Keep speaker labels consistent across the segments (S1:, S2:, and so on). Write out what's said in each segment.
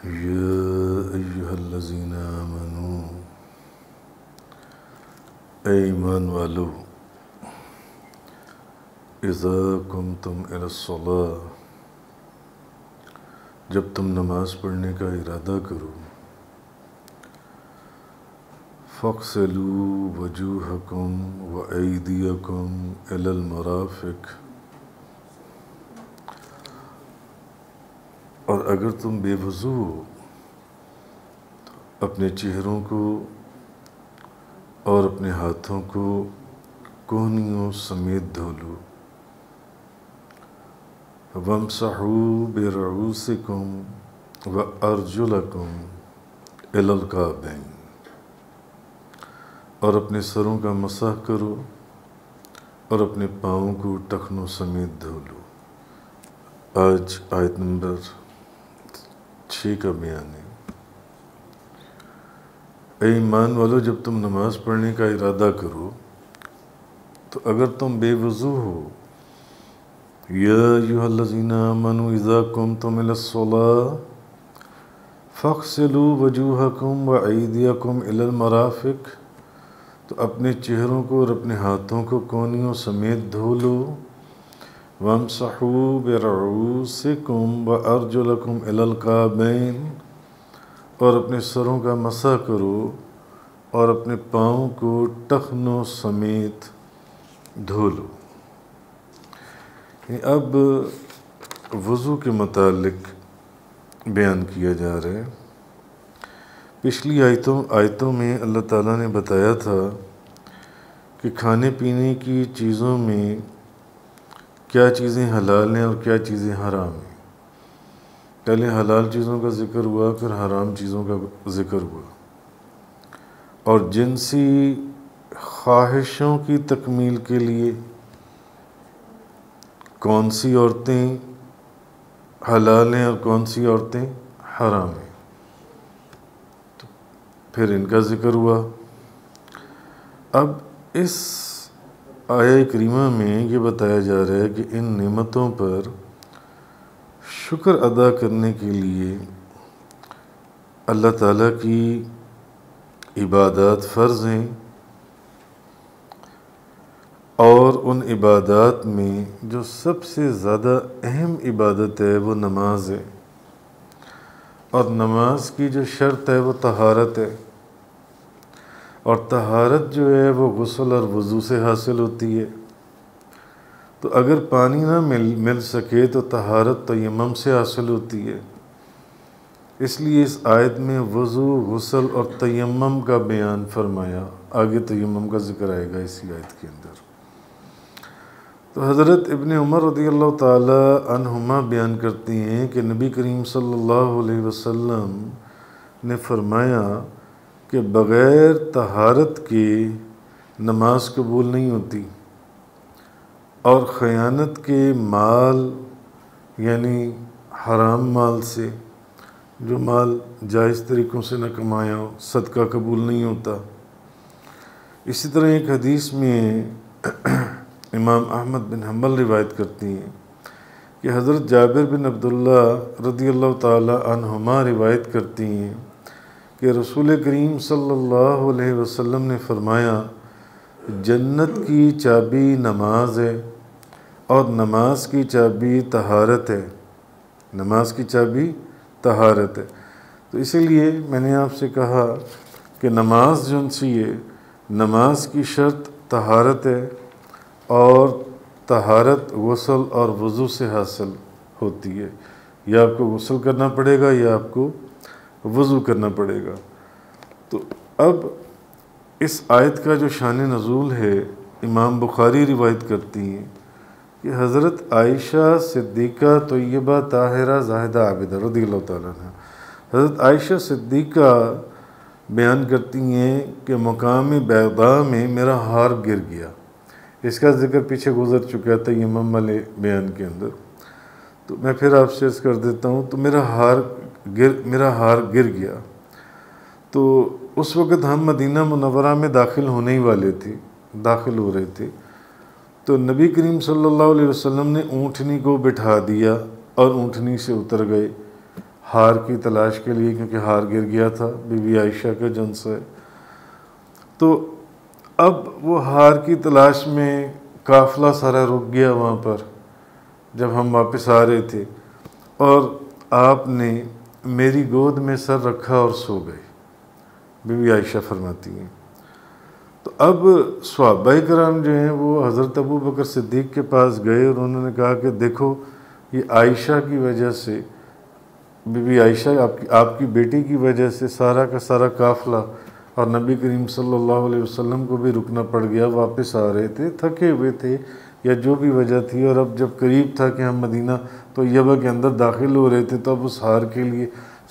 S1: یا ایہا الذین آمنوا، اے ایمان والو، اذا قمتم الی الصلاۃ، جب تم نماز پڑھنے کا ارادہ کرو، فاغسلوا وجوہکم وایدیکم الی المرافق، اور اگر تم بے وضو ہو اپنے چہروں کو اور اپنے ہاتھوں کو کونیوں سمیت دھو لو، وامسحوا برؤوسکم وارجلکم الی الکعبین، اور اپنے سروں کا مسح کرو اور اپنے پاؤں کو ٹخنوں سمیت دھو لو۔ آج آیت نمبر 6 کا بیان ہے۔ اے ایمان والو، جب تم نماز پڑھنے کا ارادہ کرو تو اگر تم بے وضو ہو، یا ایھا الذین آمنوا اذا قمتم الی الصلاۃ فاغسلوا وجوہکم وایدیکم الی المرافق، تو اپنے چہروں کو اور اپنے ہاتھوں کو کونیوں سمیت دھو لو، وامسحوا برؤوسکم وارجلکم الی الکعبین، اور اپنے سروں کا مسح کرو اور اپنے پاؤں کو ٹخنوں سمیت دھو لو۔ اب وضو کے متعلق بیان کیا جا رہا ہے۔ پچھلی آیتوں میں اللہ تعالیٰ نے بتایا تھا کہ کھانے پینے کی چیزوں میں کیا چیزیں حلال ہیں اور کیا چیزیں حرام ہیں۔ پہلے حلال چیزوں کا ذکر ہوا، پھر حرام چیزوں کا ذکر ہوا، اور جنسی خواہشوں کی تکمیل کے لیے کون سی عورتیں حلال ہیں اور کون سی عورتیں حرام ہیں، تو پھر ان کا ذکر ہوا۔ اب اس آیہ کریمہ میں یہ بتایا جا رہا ہے کہ ان نعمتوں پر شکر ادا کرنے کے لیے اللہ تعالیٰ کی عبادات فرض ہیں، اور ان عبادات میں جو سب سے زیادہ اہم عبادت ہے وہ نماز ہے، اور نماز کی جو شرط ہے وہ طہارت ہے، اور طہارت جو ہے وہ غسل اور وضو سے حاصل ہوتی ہے۔ تو اگر پانی نہ مل سکے تو طہارت تیمم سے حاصل ہوتی ہے۔ اس لیے اس آیت میں وضو، غسل اور تیمم کا بیان فرمایا۔ آگے تیمم کا ذکر آئے گا اسی آیت کے اندر۔ تو حضرت ابن عمر رضی اللہ تعالی عنہما بیان کرتی ہیں کہ نبی کریم صلی اللہ علیہ وسلم نے فرمایا کہ بغیر طہارت کے نماز قبول نہیں ہوتی، اور خیانت کے مال یعنی حرام مال سے، جو مال جائز طریقوں سے نہ کمایا ہو، صدقہ قبول نہیں ہوتا۔ اسی طرح ایک حدیث میں امام احمد بن حنبل روایت کرتی ہیں کہ حضرت جابر بن عبداللہ رضی اللہ تعالی عنہما روایت کرتی ہیں کہ رسول کریم صلی اللہ علیہ وسلم نے فرمایا، جنت کی چابی نماز ہے، اور نماز کی چابی طہارت ہے۔ نماز کی چابی طہارت ہے۔ تو اسی لیے میں نے آپ سے کہا کہ نماز جو سی ہے، نماز کی شرط طہارت ہے، اور طہارت غسل اور وضو سے حاصل ہوتی ہے۔ یا آپ کو غسل کرنا پڑے گا یا آپ کو وضو کرنا پڑے گا۔ تو اب اس آیت کا جو شان نزول ہے، امام بخاری روایت کرتی ہیں کہ حضرت عائشہ صدیقہ طیبہ طاہرہ زاہدہ عابدہ رضی اللہ تعالیٰ عنہ، حضرت عائشہ صدیقہ بیان کرتی ہیں کہ مقام بیضاء میں میرا ہار گر گیا۔ اس کا ذکر پیچھے گزر چکا تھا یمم والے بیان کے اندر، تو میں پھر آپ سے عرض کر دیتا ہوں۔ تو میرا ہار گر گیا۔ تو اس وقت ہم مدینہ منورہ میں داخل ہونے ہی والے تھے، داخل ہو رہے تھے، تو نبی کریم صلی اللہ علیہ وسلم نے اونٹنی کو بٹھا دیا اور اونٹنی سے اتر گئے، ہار کی تلاش کے لیے، کیونکہ ہار گر گیا تھا بی بی عائشہ کے جن سے۔ تو اب وہ ہار کی تلاش میں قافلہ سارا رک گیا وہاں پر جب ہم واپس آ رہے تھے، اور آپ نے میری گود میں سر رکھا اور سو گئے، بی بی عائشہ فرماتی ہیں۔ تو اب صحابہ کرام جو ہیں وہ حضرت ابو بکر صدیق کے پاس گئے اور انہوں نے کہا کہ دیکھو یہ عائشہ کی وجہ سے، بی بی عائشہ آپ کی بیٹی کی وجہ سے سارا کا سارا قافلہ اور نبی کریم صلی اللہ علیہ وسلم کو بھی رکنا پڑ گیا، واپس آ رہے تھے، تھکے ہوئے تھے یا جو بھی وجہ تھی، اور اب جب قریب تھا کہ ہم مدینہ طیبہ کے اندر داخل ہو رہے تھے تو اب اس ہار کے لیے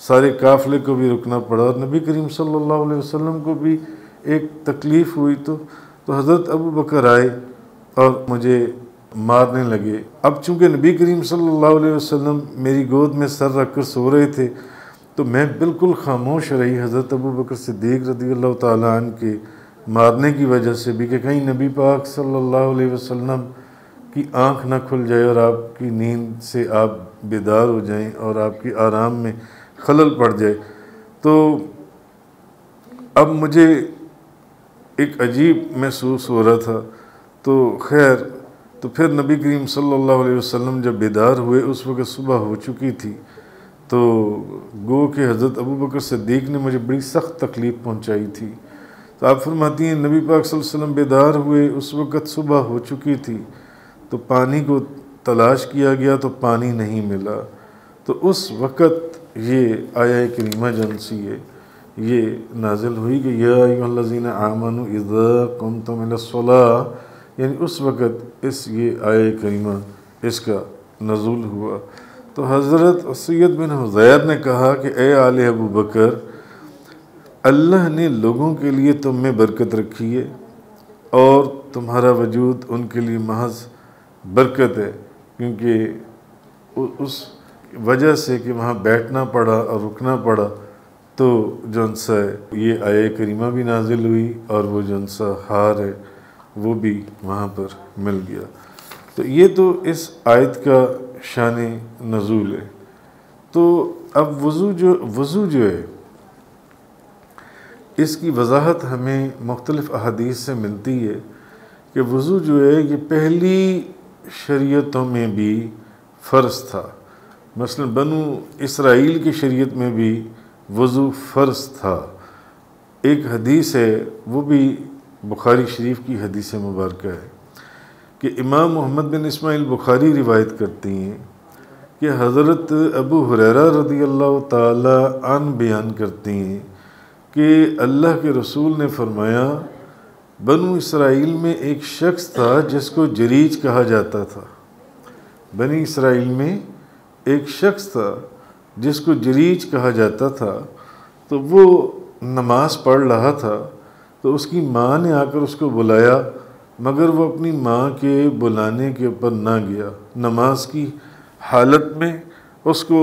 S1: سارے قافلے کو بھی رکنا پڑا، اور نبی کریم صلی اللہ علیہ وسلم کو بھی ایک تکلیف ہوئی۔ تو حضرت ابو بکر آئے اور مجھے مارنے لگے۔ اب چونکہ نبی کریم صلی اللہ علیہ وسلم میری گود میں سر رکھ کر سو رہے تھے تو میں بالکل خاموش رہی، حضرت ابو بکر صدیق رضی اللہ تعالیٰ عنہ کے مارنے کی وجہ سے بھی، کہ کہیں نبی پاک صلی اللہ علیہ وسلم کی آنکھ نہ کھل جائے اور آپ کی نیند سے آپ بیدار ہو جائیں اور آپ کی آرام میں خلل پڑ جائے۔ تو اب مجھے ایک عجیب محسوس ہو رہا تھا۔ تو خیر، تو پھر نبی کریم صلی اللہ علیہ وسلم جب بیدار ہوئے اس وقت صبح ہو چکی تھی، تو گو کہ حضرت ابو بکر صدیق نے مجھے بڑی سخت تکلیف پہنچائی تھی۔ تو آپ فرماتی ہیں نبی پاک صلی اللہ علیہ وسلم بیدار ہوئے، اس وقت صبح ہو چکی تھی، تو پانی کو تلاش کیا گیا تو پانی نہیں ملا۔ تو اس وقت یہ آیہ کریمہ جن سی ہے یہ نازل ہوئی کہ یا ایھا الذین آمنوا اذا قمتم الی الصلاۃ، یعنی اس وقت یہ آیہ کریمہ اس کا نزول ہوا۔ تو حضرت سید بن حضیر نے کہا کہ اے آل ابو بکر، اللہ نے لوگوں کے لیے تم میں برکت رکھی ہے اور تمہارا وجود ان کے لیے محض برکت ہے، کیونکہ اس وجہ سے کہ وہاں بیٹھنا پڑا اور رکنا پڑا تو جونسا یہ آیہ کریمہ بھی نازل ہوئی اور وہ جونسا ہار ہے وہ بھی وہاں پر مل گیا۔ تو یہ تو اس آیت کا شان نزول ہے۔ تو اب وضو جو ہے اس کی وضاحت ہمیں مختلف احادیث سے ملتی ہے کہ وضو جو ہے یہ پہلی شریعتوں میں بھی فرض تھا۔ مثلا بنو اسرائیل کی شریعت میں بھی وضو فرض تھا۔ ایک حدیث ہے، وہ بھی بخاری شریف کی حدیث مبارکہ ہے، کہ امام محمد بن اسماعیل بخاری روایت کرتی ہیں کہ حضرت ابو ہریرہ رضی اللہ تعالی عنہ بیان کرتی ہیں کہ اللہ کے رسول نے فرمایا بنو اسرائیل میں ایک شخص تھا جس کو جریج کہا جاتا تھا۔ بنی اسرائیل میں ایک شخص تھا جس کو جریج کہا جاتا تھا، تو وہ نماز پڑھ رہا تھا، تو اس کی ماں نے آ کر اس کو بلایا، مگر وہ اپنی ماں کے بلانے کے اوپر نہ گیا، نماز کی حالت میں اس کو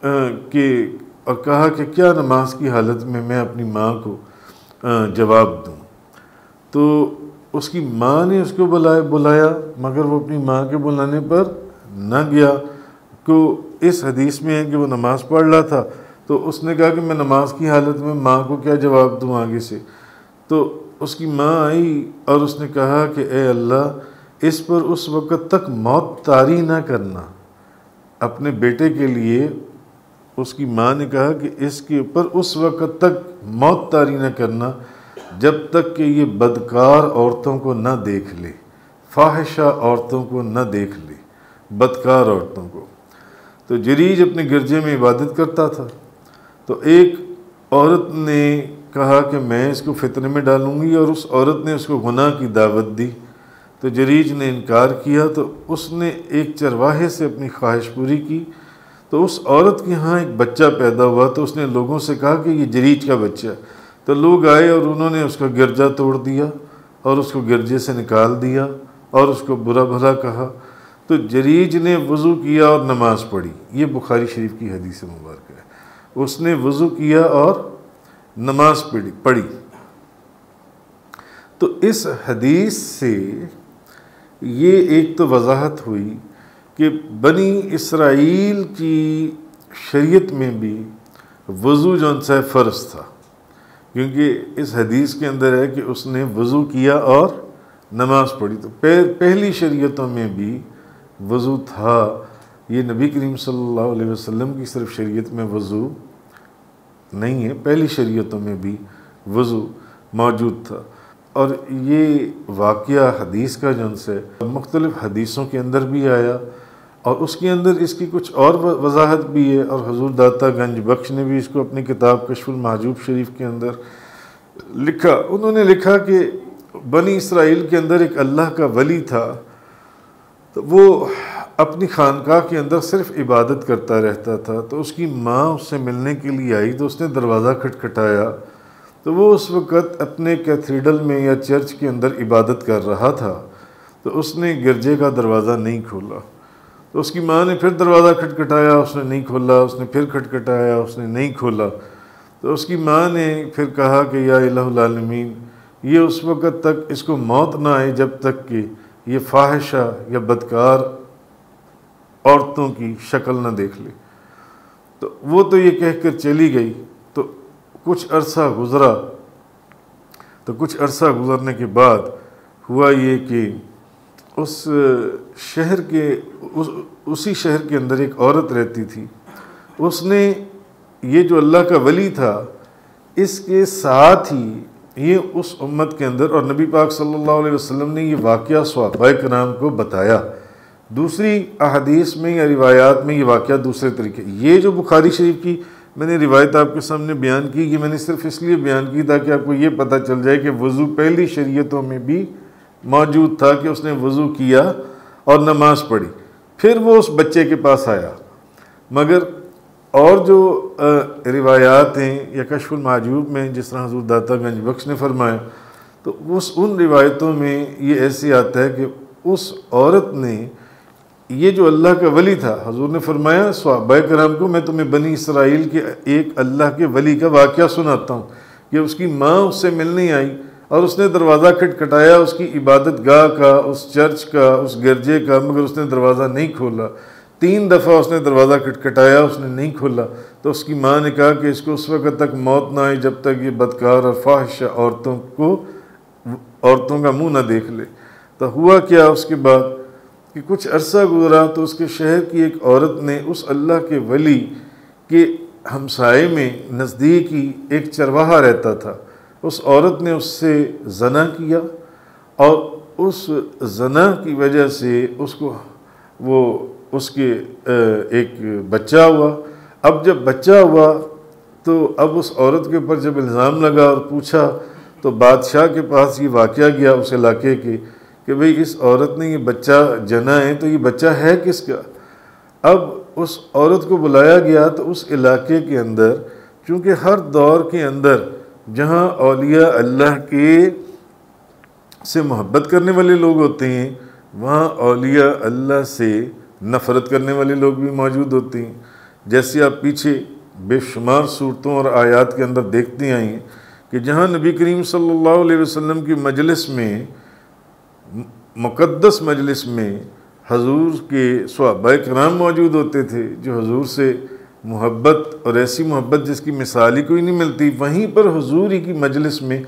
S1: اور کہا کہ کیا نماز کی حالت میں میں اپنی ماں کو جواب دوں۔ تو اس کی ماں نے اس کو بلایا مگر وہ اپنی ماں کے بلانے پر نہ گیا۔ کو اس حدیث میں ہے کہ وہ نماز پڑھ رہا تھا، تو اس نے کہا کہ میں نماز کی حالت میں ماں کو کیا جواب دوں آگے سے۔ تو اس کی ماں آئی اور اس نے کہا کہ اے اللہ، اس پر اس وقت تک موت طاری نہ کرنا۔ اپنے بیٹے کے لیے اس کی ماں نے کہا کہ اس کے اوپر اس وقت تک موت طاری نہ کرنا جب تک کہ یہ بدکار عورتوں کو نہ دیکھ لے، فاحشہ عورتوں کو نہ دیکھ لے، بدکار عورتوں کو۔ تو جریج اپنے گرجے میں عبادت کرتا تھا، تو ایک عورت نے کہا کہ میں اس کو فتنے میں ڈالوں گی، اور اس عورت نے اس کو گناہ کی دعوت دی، تو جریج نے انکار کیا۔ تو اس نے ایک چرواہے سے اپنی خواہش پوری کی، تو اس عورت کے ہاں ایک بچہ پیدا ہوا، تو اس نے لوگوں سے کہا کہ یہ جریج کا بچہ ہے۔ تو لوگ آئے اور انہوں نے اس کا گرجہ توڑ دیا اور اس کو گرجے سے نکال دیا اور اس کو برا بھلا کہا۔ تو جریج نے وضو کیا اور نماز پڑھی، یہ بخاری شریف کی حدیث مبارکہ ہے۔ اس نے وضو کیا اور نماز پڑھی۔ تو اس حدیث سے یہ ایک تو وضاحت ہوئی کہ بنی اسرائیل کی شریعت میں بھی وضو جو ان سے فرض تھا، کیونکہ اس حدیث کے اندر ہے کہ اس نے وضو کیا اور نماز پڑھی، تو پہلی شریعتوں میں بھی وضو تھا۔ یہ نبی کریم صلی اللہ علیہ وسلم کی صرف شریعت میں وضو نہیں ہے، پہلی شریعتوں میں بھی وضو موجود تھا۔ اور یہ واقعہ حدیث کا جن سے مختلف حدیثوں کے اندر بھی آیا، اور اس کے اندر اس کی کچھ اور وضاحت بھی ہے، اور حضور داتا گنج بخش نے بھی اس کو اپنی کتاب کشف المحجوب شریف کے اندر لکھا۔ انہوں نے لکھا کہ بنی اسرائیل کے اندر ایک اللہ کا ولی تھا، تو وہ اپنی خانقاہ کے اندر صرف عبادت کرتا رہتا تھا۔ تو اس کی ماں اس سے ملنے کے لیے آئی تو اس نے دروازہ کھٹکھٹایا، تو وہ اس وقت اپنے کیتھیڈرل میں یا چرچ کے اندر عبادت کر رہا تھا، تو اس نے گرجے کا دروازہ نہیں کھولا۔ تو اس کی ماں نے پھر دروازہ کھٹکھٹایا، اس نے نہیں کھولا، اس نے پھر کھٹکھٹایا، اس نے نہیں کھولا۔ تو اس کی ماں نے پھر کہا کہ یا الہ العالمین، یہ اس وقت تک اس کو موت نہ آئے جب تک کہ یہ فاحشہ یا بدکار عورتوں کی شکل نہ دیکھ لے۔ تو وہ تو یہ کہہ کر چلی گئی۔ تو کچھ عرصہ گزرا، تو کچھ عرصہ گزرنے کے بعد ہوا یہ کہ اس شہر کے اسی شہر کے اندر ایک عورت رہتی تھی۔ اس نے یہ جو اللہ کا ولی تھا، اس کے ساتھ ہی یہ اس امت کے اندر، اور نبی پاک صلی اللہ علیہ وسلم نے یہ واقعہ صحابہ کرام کو بتایا۔ دوسری احادیث میں یا روایات میں یہ واقعہ دوسرے طریقے، یہ جو بخاری شریف کی میں نے روایت آپ کے سامنے بیان کی، یہ میں نے صرف اس لیے بیان کی تاکہ آپ کو یہ پتہ چل جائے کہ وضو پہلی شریعتوں میں بھی موجود تھا، کہ اس نے وضو کیا اور نماز پڑھی۔ پھر وہ اس بچے کے پاس آیا۔ مگر اور جو روایات ہیں یا کشف المحجوب میں جس طرح حضور داتا گنج بخش نے فرمایا، تو ان روایتوں میں یہ ایسے آتا ہے کہ اس عورت نے یہ جو اللہ کا ولی تھا، حضور نے فرمایا صحابہ کرام کو میں تمہیں بنی اسرائیل کے ایک اللہ کے ولی کا واقعہ سناتا ہوں، کہ اس کی ماں اس سے ملنے آئی اور اس نے دروازہ کھٹکھٹایا، اس کی عبادت گاہ کا، اس چرچ کا، اس گرجے کا، مگر اس نے دروازہ نہیں کھولا۔ 3 دفعہ اس نے دروازہ کھٹکھٹایا، اس نے نہیں کھولا۔ تو اس کی ماں نے کہا کہ اس کو اس وقت تک موت نہ آئے جب تک یہ بدکار اور فاحشہ عورتوں کا منہ نہ دیکھ لے۔ تو ہوا کیا اس کے بعد کہ کچھ عرصہ گزرا، تو اس کے شہر کی ایک عورت نے اس اللہ کے ولی کے ہمسائے میں نزدیک ہی ایک چرواہا رہتا تھا، اس عورت نے اس سے زنا کیا، اور اس زنا کی وجہ سے اس کے ایک بچہ ہوا۔ اب جب بچہ ہوا تو اب اس عورت کے اوپر جب الزام لگا اور پوچھا، تو بادشاہ کے پاس یہ واقعہ گیا اس علاقے کے کہ بھئی اس عورت نے یہ بچہ جنا ہے، تو یہ بچہ ہے کس کا؟ اب اس عورت کو بلایا گیا، تو اس علاقے کے اندر چونکہ ہر دور کے اندر جہاں اولیاء اللہ سے محبت کرنے والے لوگ ہوتے ہیں، وہاں اولیاء اللہ سے نفرت کرنے والے لوگ بھی موجود ہوتے ہیں۔ جیسے آپ پیچھے بے شمار صورتوں اور آیات کے اندر دیکھتے آئے ہیں کہ جہاں نبی کریم صلی اللہ علیہ وسلم کی مجلس میں، مقدس مجلس میں حضور کے صحابہ کرام موجود ہوتے تھے جو حضور سے محبت، اور ایسی محبت جس کی مثال ہی کوئی نہیں ملتی، وہیں پر حضور ہی کی مجلس میں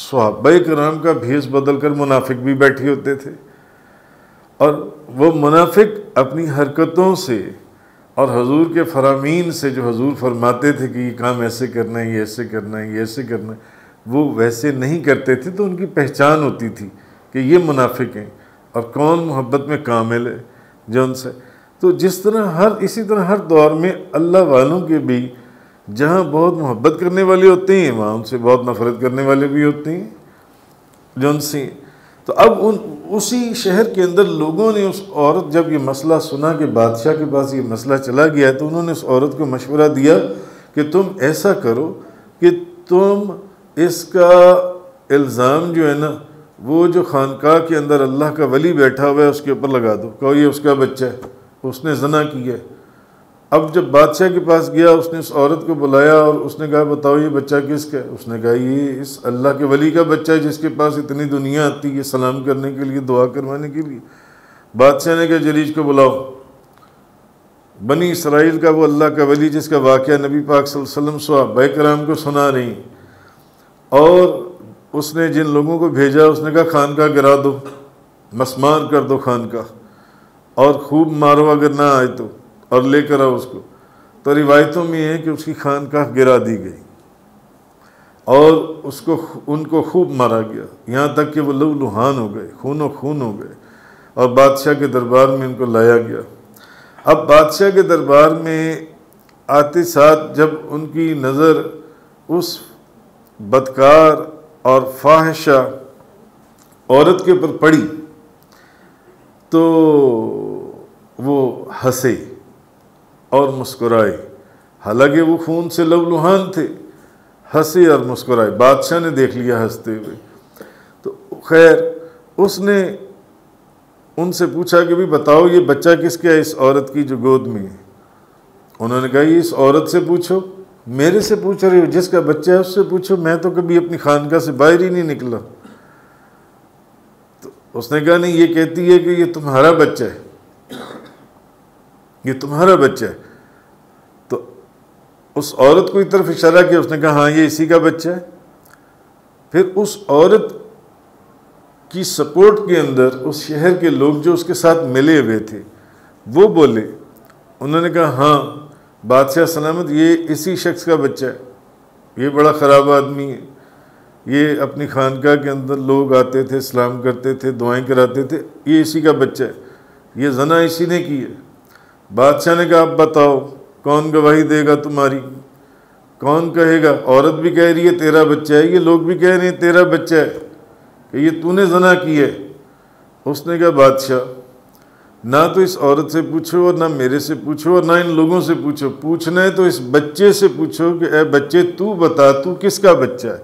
S1: صحابہ کرام کا بھیس بدل کر منافق بھی بیٹھے ہوتے تھے، اور وہ منافق اپنی حرکتوں سے اور حضور کے فرامین سے جو حضور فرماتے تھے کہ یہ کام ایسے کرنا ہے، یہ ایسے کرنا ہے، یہ ایسے کرنا ہے، وہ ویسے نہیں کرتے تھے۔ تو ان کی پہچان ہوتی تھی کہ یہ منافق ہیں اور کون محبت میں کامل ہے جو ان سے۔ تو اسی طرح ہر دور میں اللہ والوں کے بھی جہاں بہت محبت کرنے والے ہوتے ہیں، وہاں ان سے بہت نفرت کرنے والے بھی ہوتے ہیں جو ان سے۔ تو اب اسی شہر کے اندر لوگوں نے اس عورت، جب یہ مسئلہ سنا کہ بادشاہ کے پاس یہ مسئلہ چلا گیا ہے، تو انہوں نے اس عورت کو مشورہ دیا کہ تم ایسا کرو کہ تم اس کا الزام جو ہے نا، وہ جو خانقاہ کے اندر اللہ کا ولی بیٹھا ہوا ہے اس کے اوپر لگا دو، کہو یہ اس کا بچہ ہے، اس نے زنا کیا ہے۔ اب جب بادشاہ کے پاس گیا، اس نے اس عورت کو بلایا اور اس نے کہا بتاؤ یہ بچہ کس کا ہے؟ اس نے کہا یہ اس اللہ کے ولی کا بچہ ہے جس کے پاس اتنی دنیا آتی ہے سلام کرنے کے لیے، دعا کروانے کے لیے۔ بادشاہ نے کہا جلیج کو بلاؤ۔ بنی اسرائیل کا وہ اللہ کا ولی جس کا واقعہ نبی پاک صلی اللہ علیہ وسلم صحابہ کرام کو سنا رہی، اور اس نے جن لوگوں کو بھیجا اس نے کہا خانقاہ گرا دو، مسمار کر دو خانقاہ، اور خوب مارو اگر نہ آئے تو، اور لے کر آؤ اس کو۔ تو روایتوں میں یہ ہے کہ اس کی خانقاہ گرا دی گئی اور ان کو خوب مارا گیا، یہاں تک کہ وہ لہو لہان ہو گئے، خون و خون ہو گئے، اور بادشاہ کے دربار میں ان کو لایا گیا۔ اب بادشاہ کے دربار میں آتے ساتھ جب ان کی نظر اس بدکار اور فاحشہ عورت کے اوپر پڑی تو وہ ہنسے اور مسکرائے، حالانکہ وہ خون سے لہولہان تھے، ہنسے اور مسکرائے۔ بادشاہ نے دیکھ لیا ہنستے ہوئے، تو خیر اس نے ان سے پوچھا کہ بھی بتاؤ یہ بچہ کس کا ہے اس عورت کی جو گود میں ہے؟ انہوں نے کہا یہ اس عورت سے پوچھو۔ میرے سے پوچھ رہے ہو؟ جس کا بچہ ہے اس سے پوچھو، میں تو کبھی اپنی خانقاہ سے باہر ہی نہیں نکلا۔ تو اس نے کہا نہیں، یہ کہتی ہے کہ یہ تمہارا بچہ ہے، یہ تمہارا بچہ ہے۔ تو اس عورت کو ایک طرف اشارہ کیا، اس نے کہا ہاں یہ اسی کا بچہ ہے۔ پھر اس عورت کی سپورٹ کے اندر اس شہر کے لوگ جو اس کے ساتھ ملے ہوئے تھے وہ بولے، انہوں نے کہا ہاں بادشاہ سلامت، یہ اسی شخص کا بچہ ہے، یہ بڑا خراب آدمی ہے، یہ اپنی خانقاہ کے اندر لوگ آتے تھے، سلام کرتے تھے، دعائیں کراتے تھے، یہ اسی کا بچہ ہے، یہ زنا اسی نے کی ہے۔ بادشاہ نے کہا اب بتاؤ کون گواہی دے گا تمہاری، کون کہے گا؟ عورت بھی کہہ رہی ہے تیرا بچہ ہے، یہ لوگ بھی کہہ رہے ہیں تیرا بچہ ہے کہ یہ تو نے زنا کی ہے۔ اس نے کہا بادشاہ نہ تو اس عورت سے پوچھو اور نہ میرے سے پوچھو اور نہ ان لوگوں سے پوچھو، پوچھنا ہے تو اس بچے سے پوچھو کہ اے بچے تو بتا تو کس کا بچہ ہے۔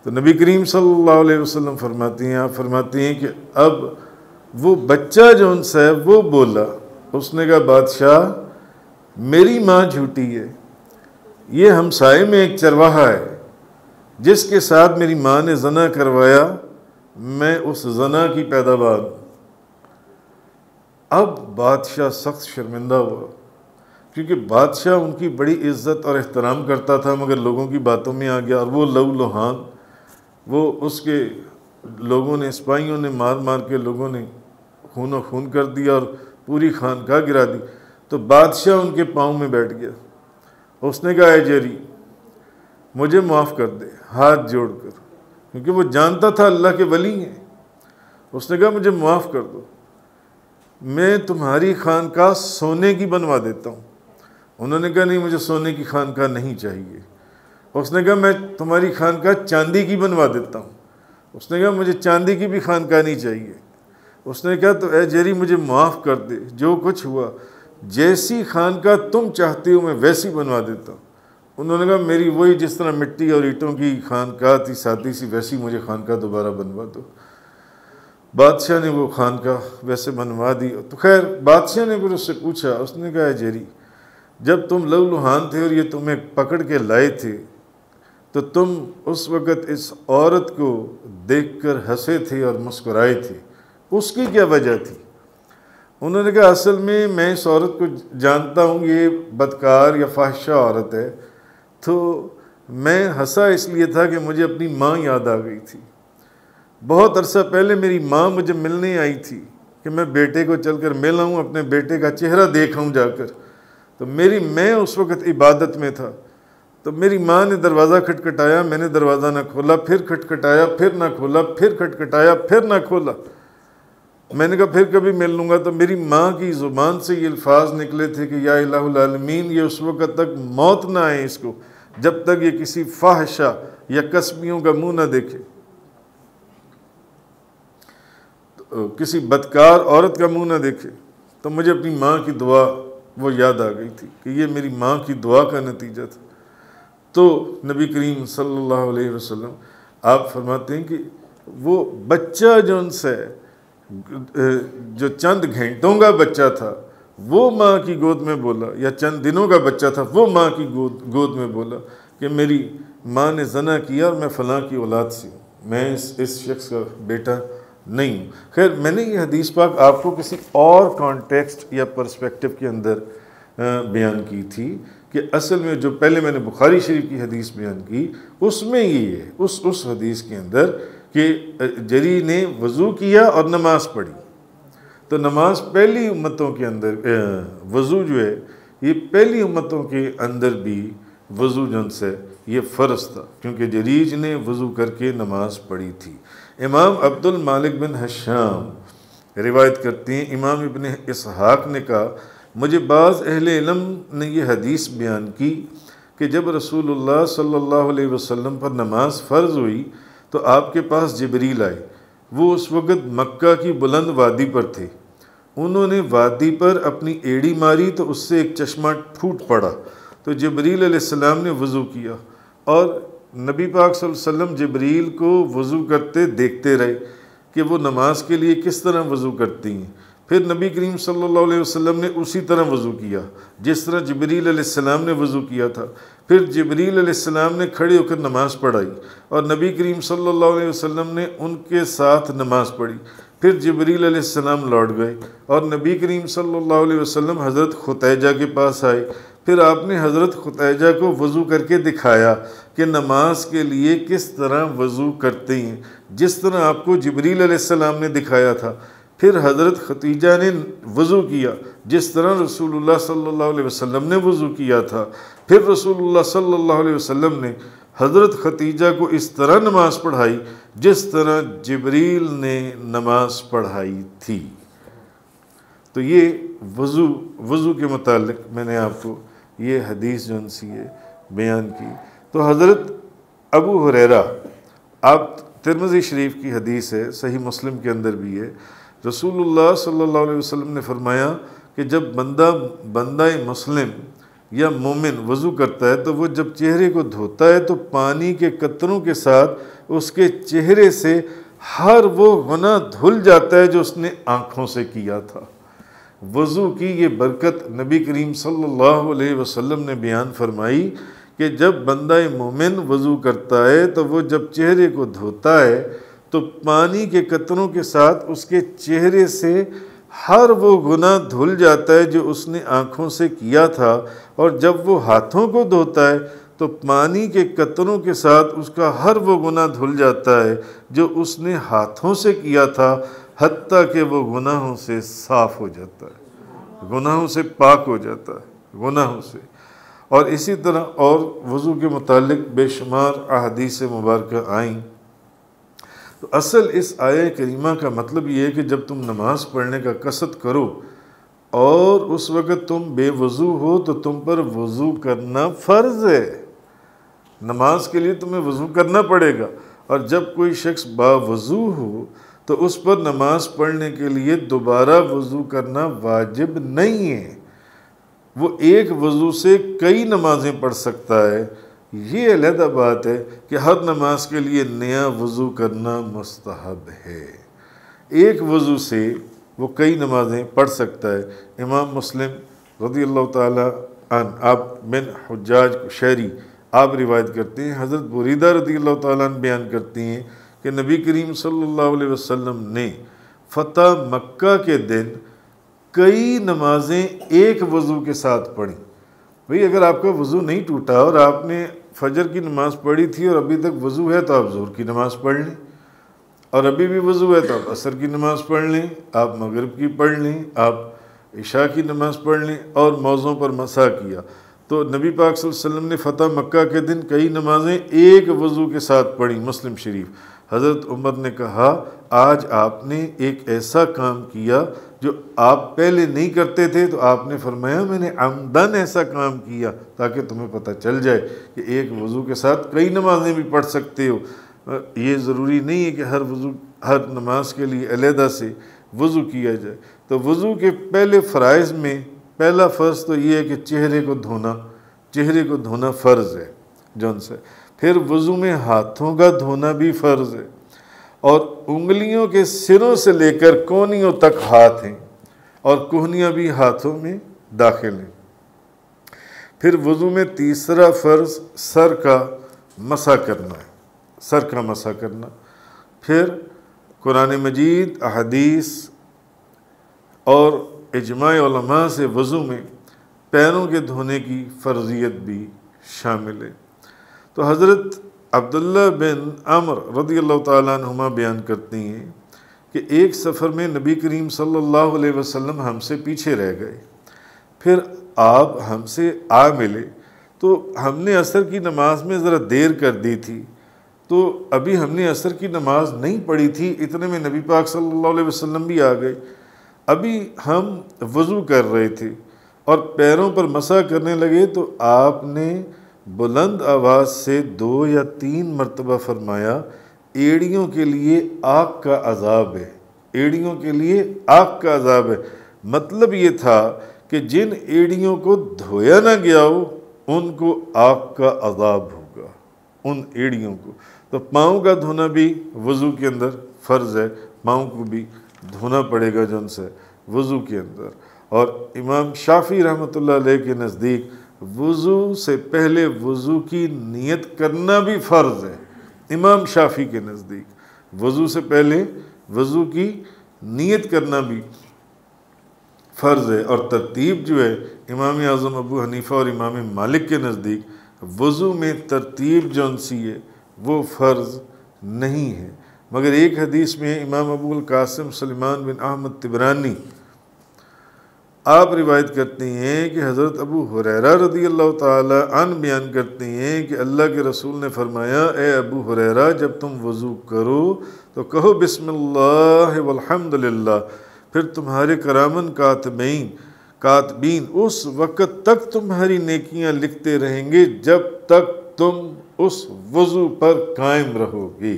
S1: تو نبی کریم صلی اللہ علیہ وسلم فرماتی ہیں، آپ فرماتی ہیں کہ اب وہ بچہ جو ان سے وہ بولا، اس نے کہا بادشاہ میری ماں جھوٹی ہے، یہ ہمسائے میں ایک چرواہا ہے جس کے ساتھ میری ماں نے زنا کروایا، میں اس زنا کی پیداوار ہوں۔ اب بادشاہ سخت شرمندہ ہوا، کیونکہ بادشاہ ان کی بڑی عزت اور احترام کرتا تھا، مگر لوگوں کی باتوں میں آ گیا، اور وہ لہو لہان، وہ اس کے لوگوں نے، سپاہیوں نے مار مار کے لوگوں نے خون و خون کر دیا اور پوری خانقاہ گرا دی۔ تو بادشاہ ان کے پاؤں میں بیٹھ گیا، اس نے کہا اے جری مجھے معاف کر دے، ہاتھ جوڑ کر، کیونکہ وہ جانتا تھا اللہ کے ولی ہیں۔ اس نے کہا مجھے معاف کر دو، میں تمہاری خانقاہ سونے کی بنوا دیتا ہوں۔ انہوں نے کہا نہیں مجھے سونے کی خانقاہ نہیں چاہیے۔ اس نے کہا میں تمہاری خانقاہ چاندی کی بنوا دیتا ہوں۔ اس نے کہا مجھے چاندی کی بھی خانقاہ نہیں چاہیے۔ اس نے کہا تو اے جری مجھے معاف کر دے، جو کچھ ہوا جیسی خانقاہ تم چاہتے ہو میں ویسی بنوا دیتا ہوں۔ انہوں نے کہا میری وہی جس طرح مٹی اور اینٹوں کی خانقاہ تھی سادی سی، ویسی مجھے خانقاہ دوبارہ بنوا دو۔ بادشاہ نے وہ خانقاہ ویسے بنوا دی۔ تو خیر بادشاہ نے پھر اس سے پوچھا، اس نے کہا اے جری جب تم لہو لہان تھے اور یہ تمہیں پکڑ کے لائے تھے تو تم اس وقت اس عورت کو دیکھ کر ہنسے تھے اور مسکرائے تھے، اس کی کیا وجہ تھی؟ انہوں نے کہا اصل میں اس عورت کو جانتا ہوں، یہ بدکار یا فاحشہ عورت ہے، تو میں ہنسا اس لیے تھا کہ مجھے اپنی ماں یاد آ گئی تھی۔ بہت عرصہ پہلے میری ماں مجھے ملنے آئی تھی کہ میں بیٹے کو چل کر مل آؤں، اپنے بیٹے کا چہرہ دیکھاؤں جا کر، تو میں اس وقت عبادت میں تھا، تو میری ماں نے دروازہ کھٹکھٹایا، میں نے دروازہ نہ کھولا، پھر کھٹکھٹایا، پھر نہ کھولا، پھر کھٹکھٹایا، پھر نہ کھولا۔ میں نے کہا پھر کبھی مل لوں گا، تو میری ماں کی زبان سے یہ الفاظ نکلے تھے کہ یا الہ العالمین یہ اس وقت تک موت نہ آئے اس کو جب تک یہ کسی فاحشہ یا قسمیوں کا منہ نہ دیکھے، کسی بدکار عورت کا منہ نہ دیکھے۔ تو مجھے اپنی ماں کی دعا وہ یاد آ گئی تھی کہ یہ میری ماں کی دعا کا نتیجہ تھا۔ تو نبی کریم صلی اللہ علیہ وسلم آپ فرماتے ہیں کہ وہ بچہ جو ان سے جو چند گھنٹوں کا بچہ تھا وہ ماں کی گود میں بولا، یا چند دنوں کا بچہ تھا وہ ماں کی گود میں بولا کہ میری ماں نے زنا کیا اور میں فلاں کی اولاد سے ہوں، میں اس شخص کا بیٹا نہیں ہوں۔ خیر میں نے یہ حدیث پاک آپ کو کسی اور کانٹیکسٹ یا پرسپیکٹو کے اندر بیان کی تھی کہ اصل میں جو پہلے میں نے بخاری شریف کی حدیث بیان کی اس میں یہ ہے، اس حدیث کے اندر کہ جری نے وضو کیا اور نماز پڑھی، تو نماز پہلی امتوں کے اندر وضو جو ہے یہ پہلی امتوں کے اندر بھی وضو جن سے یہ فرض تھا، کیونکہ جریج نے وضو کر کے نماز پڑھی تھی۔ امام عبد المالک بن حشام روایت کرتے ہیں، امام ابن اسحاق نے کہا مجھے بعض اہل علم نے یہ حدیث بیان کی کہ جب رسول اللہ صلی اللہ علیہ وسلم پر نماز فرض ہوئی تو آپ کے پاس جبریل آئے، وہ اس وقت مکہ کی بلند وادی پر تھے، انہوں نے وادی پر اپنی ایڑی ماری تو اس سے ایک چشمہ پھوٹ پڑا، تو جبریل علیہ السلام نے وضو کیا اور نبی پاک صلی اللہ علیہ وسلم جبریل کو وضو کرتے دیکھتے رہے کہ وہ نماز کے لیے کس طرح وضو کرتی ہیں، پھر نبی کریم صلی اللہ علیہ وسلم نے اسی طرح وضو کیا جس طرح جبریل علیہ السلام نے وضو کیا تھا، پھر جبریل علیہ السلام نے کھڑے ہو کر نماز پڑھائی اور نبی کریم صلی اللہ علیہ وسلم نے ان کے ساتھ نماز پڑھی، پھر جبریل علیہ السلام لوٹ گئے اور نبی کریم صلی اللہ علیہ وسلم حضرت خطیجہ کے پاس آئے، پھر آپ نے حضرت خطیجہ کو وضو کر کے دکھایا کہ نماز کے لیے کس طرح وضو کرتے ہیں جس طرح آپ کو جبریل علیہ السلام نے دکھایا تھا، پھر حضرت خدیجہ نے وضو کیا جس طرح رسول اللہ صلی اللہ علیہ وسلم نے وضو کیا تھا، پھر رسول اللہ صلی اللہ علیہ وسلم نے حضرت خدیجہ کو اس طرح نماز پڑھائی جس طرح جبریل نے نماز پڑھائی تھی۔ تو یہ وضو کے متعلق میں نے آپ کو یہ حدیث جو سی ہے بیان کی۔ تو حضرت ابو ہریرہ، آپ ترمذی شریف کی حدیث ہے، صحیح مسلم کے اندر بھی ہے، رسول اللہ صلی اللہ علیہ وسلم نے فرمایا کہ جب بندہ مسلم یا مومن وضو کرتا ہے تو وہ جب چہرے کو دھوتا ہے تو پانی کے قطروں کے ساتھ اس کے چہرے سے ہر وہ گناہ دھل جاتا ہے جو اس نے آنکھوں سے کیا تھا۔ وضو کی یہ برکت نبی کریم صلی اللہ علیہ وسلم نے بیان فرمائی کہ جب بندہ مومن وضو کرتا ہے تو وہ جب چہرے کو دھوتا ہے تو پانی کے قطروں کے ساتھ اس کے چہرے سے ہر وہ گناہ دھل جاتا ہے جو اس نے آنکھوں سے کیا تھا، اور جب وہ ہاتھوں کو دھوتا ہے تو پانی کے قطروں کے ساتھ اس کا ہر وہ گناہ دھل جاتا ہے جو اس نے ہاتھوں سے کیا تھا، حتیٰ کہ وہ گناہوں سے صاف ہو جاتا ہے، گناہوں سے پاک ہو جاتا ہے، گناہوں سے۔ اور اسی طرح اور وضو کے متعلق بے شمار احادیث مبارکہ آئیں۔ تو اصل اس آیہ کریمہ کا مطلب یہ ہے کہ جب تم نماز پڑھنے کا قصد کرو اور اس وقت تم بے وضو ہو تو تم پر وضو کرنا فرض ہے، نماز کے لیے تمہیں وضو کرنا پڑے گا، اور جب کوئی شخص باوضو ہو تو اس پر نماز پڑھنے کے لیے دوبارہ وضو کرنا واجب نہیں ہے، وہ ایک وضو سے کئی نمازیں پڑھ سکتا ہے۔ یہ علیحدہ بات ہے کہ ہر نماز کے لیے نیا وضو کرنا مستحب ہے، ایک وضو سے وہ کئی نمازیں پڑھ سکتا ہے۔ امام مسلم رضی اللہ تعالیٰ عنہ، آپ بن حجاج شہری، آپ روایت کرتے ہیں، حضرت بریدہ رضی اللہ تعالیٰ عنہ بیان کرتی ہیں کہ نبی کریم صلی اللہ علیہ وسلم نے فتح مکہ کے دن کئی نمازیں ایک وضو کے ساتھ پڑھی۔ بھئی اگر آپ کا وضو نہیں ٹوٹا اور آپ نے فجر کی نماز پڑھی تھی اور ابھی تک وضو ہے تو آپ ظہر کی نماز پڑھ لیں، اور ابھی بھی وضو ہے تو آپ عصر کی نماز پڑھ لیں، آپ مغرب کی پڑھ لیں، آپ عشاء کی نماز پڑھ لیں، اور موضوع پر مسح کیا۔ تو نبی پاک صلی اللہ علیہ وسلم نے فتح مکہ کے دن کئی نمازیں ایک وضو کے ساتھ پڑھی، مسلم شریف۔ حضرت عمر نے کہا آج آپ نے ایک ایسا کام کیا جو آپ پہلے نہیں کرتے تھے، تو آپ نے فرمایا میں نے عمدن ایسا کام کیا تاکہ تمہیں پتہ چل جائے کہ ایک وضو کے ساتھ کئی نمازیں بھی پڑھ سکتے ہو۔ یہ ضروری نہیں ہے کہ ہر نماز کے لیے علیحدہ سے وضو کیا جائے۔ تو وضو کے پہلے فرائض میں پہلا فرض تو یہ ہے کہ چہرے کو دھونا فرض ہے جون سے، پھر وضو میں ہاتھوں کا دھونا بھی فرض ہے، اور انگلیوں کے سروں سے لے کر کونیوں تک ہاتھ ہیں، اور کوہنیاں بھی ہاتھوں میں داخل ہیں۔ پھر وضو میں تیسرا فرض سر کا مسح کرنا ہے، سر کا مسح کرنا۔ پھر قرآن مجید، احادیث اور اجماع علماء سے وضو میں پیروں کے دھونے کی فرضیت بھی شامل ہے۔ تو حضرت عبداللہ بن عمر رضی اللہ تعالیٰ عنہما بیان کرتے ہیں کہ ایک سفر میں نبی کریم صلی اللہ علیہ وسلم ہم سے پیچھے رہ گئے، پھر آپ ہم سے آ ملے تو ہم نے عصر کی نماز میں ذرا دیر کر دی تھی، تو ابھی ہم نے عصر کی نماز نہیں پڑھی تھی، اتنے میں نبی پاک صلی اللہ علیہ وسلم بھی آ گئے۔ ابھی ہم وضو کر رہے تھے اور پیروں پر مسح کرنے لگے تو آپ نے بلند آواز سے 2 یا 3 مرتبہ فرمایا، ایڑیوں کے لیے آگ کا عذاب ہے، ایڑیوں کے لیے آگ کا عذاب ہے۔ مطلب یہ تھا کہ جن ایڑیوں کو دھویا نہ گیا ہو ان کو آگ کا عذاب ہوگا، ان ایڑیوں کو۔ تو پاؤں کا دھونا بھی وضو کے اندر فرض ہے، پاؤں کو بھی دھونا پڑے گا جن سے وضو کے اندر۔ اور امام شافعی رحمۃ اللہ علیہ کے نزدیک وضو سے پہلے وضو کی نیت کرنا بھی فرض ہے۔ امام شافعی کے نزدیک وضو سے پہلے وضو کی نیت کرنا بھی فرض ہے، اور ترتیب جو ہے امام اعظم ابو حنیفہ اور امام مالک کے نزدیک وضو میں ترتیب جون سی ہے وہ فرض نہیں ہے۔ مگر ایک حدیث میں امام ابو القاسم سلیمان بن احمد طبرانی آپ روایت کرتے ہیں کہ حضرت ابو ہریرہ رضی اللہ تعالی عنہ بیان کرتے ہیں کہ اللہ کے رسول نے فرمایا، اے ابو ہریرہ جب تم وضو کرو تو کہو بسم اللہ والحمد للہ، پھر تمہارے کرامن کاتبین اس وقت تک تمہاری نیکیاں لکھتے رہیں گے جب تک تم اس وضو پر قائم رہو گی۔